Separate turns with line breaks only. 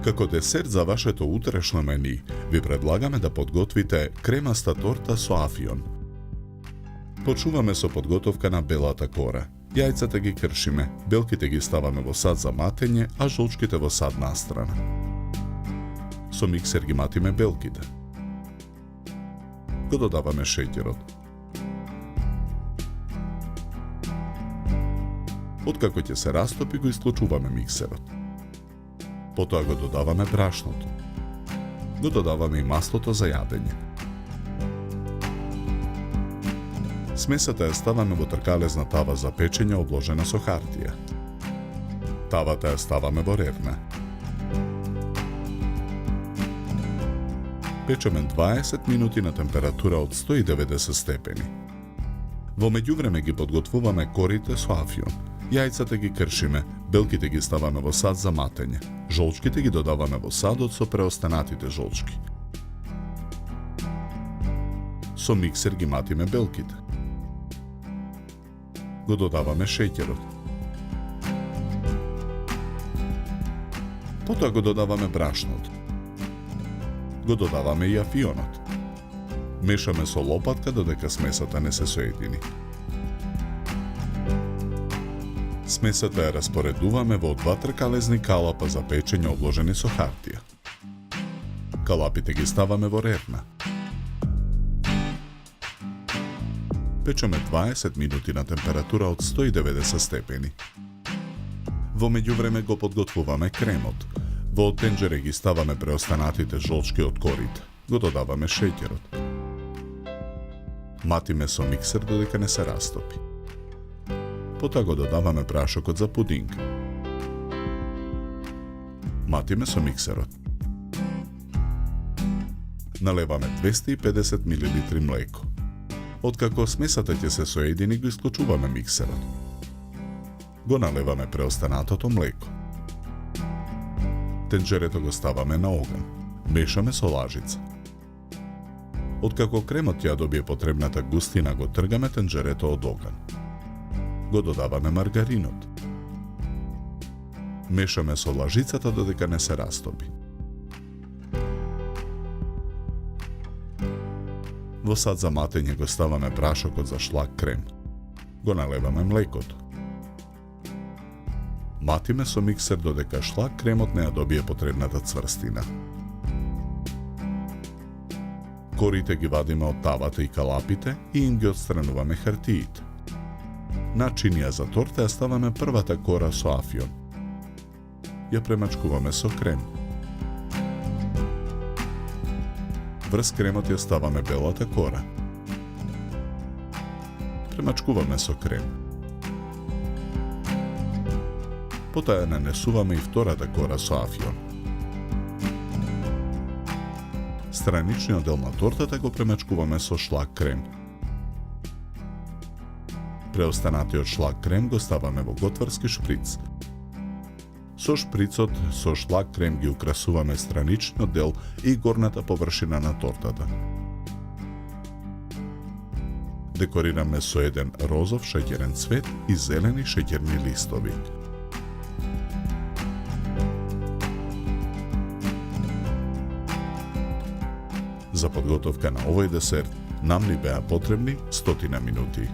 Како десерт за вашето утрешно мени, ви предлагаме да подготвите кремаста торта со афион. Почнуваме со подготовка на белата кора. Јајцата ги кршиме, белките ги ставаме во сад за матење, а жолчките во сад настрана. Со миксер ги матиме белките. Го додаваме шеќерот. Откако ќе се растопи, го исклучуваме миксерот. Потоа го додаваме брашното. Го додаваме и маслото за јадење. Смесата ја ставаме во тркалезна тава за печење обложена со хартија. Тавата ја ставаме во ревна. Печеме 20 минути на температура од 190 степени. Во меѓувреме ги подготвуваме корите со афион. Јајцата ги кршиме, белките ги ставаме во сад за матење. Жолчките ги додаваме во садот со преостанатите жолчки. Со миксер ги матиме белките. Го додаваме шеќерот. Потоа го додаваме брашното. Го додаваме и афионот. Мешаме со лопатка додека смесата не се соедини. Смесата ја распоредуваме во 2 тркалезни калапа за печење обложени со хартија. Калапите ги ставаме во ревна. Печеме 20 минути на температура од 190 степени. Во меѓувреме го подготвуваме кремот. Во тенџере ги ставаме преостанатите жолчки од корите. Го додаваме шеќерот. Матиме со миксер додека не се растопи. Потоа го додаваме прашокот за пудинг. Матиме со миксерот. Налеваме 250 мл млеко. Откако смесата ќе се соедини, го исклучуваме миксерот. Го налеваме преостанатото млеко. Тенџерето го ставаме на оган. Мешаме со лажица. Откако кремот ја добие потребната густина, го тргаме тенџерето од оган. Го додаваме маргаринот. Мешаме со лажицата додека не се растопи. Во сад за матење го ставаме прашокот за шлак крем. Го налеваме млекото. Матиме со миксер додека шлак кремот не ја добие потребната цврстина. Корите ги вадиме од тавата и калапите и им ги отстрануваме хартиите. На чинија за торта ја ставаме првата кора со афион. Ја премачкуваме со крем. Врз кремот ја ставаме белата кора. Премачкуваме со крем. Потоа ја нанесуваме и втората кора со афион. Страничниот дел на тортата го премачкуваме со шлак крем. Преостанатиот шлак крем го ставаме во готварски шприц. Со шприцот со шлак крем ги украсуваме страничниот дел и горната површина на тортата. Декорираме со еден розов шеќерен цвет и зелени шеќерни листови. За подготовка на овој десерт нам ни беа потребни 100 минути.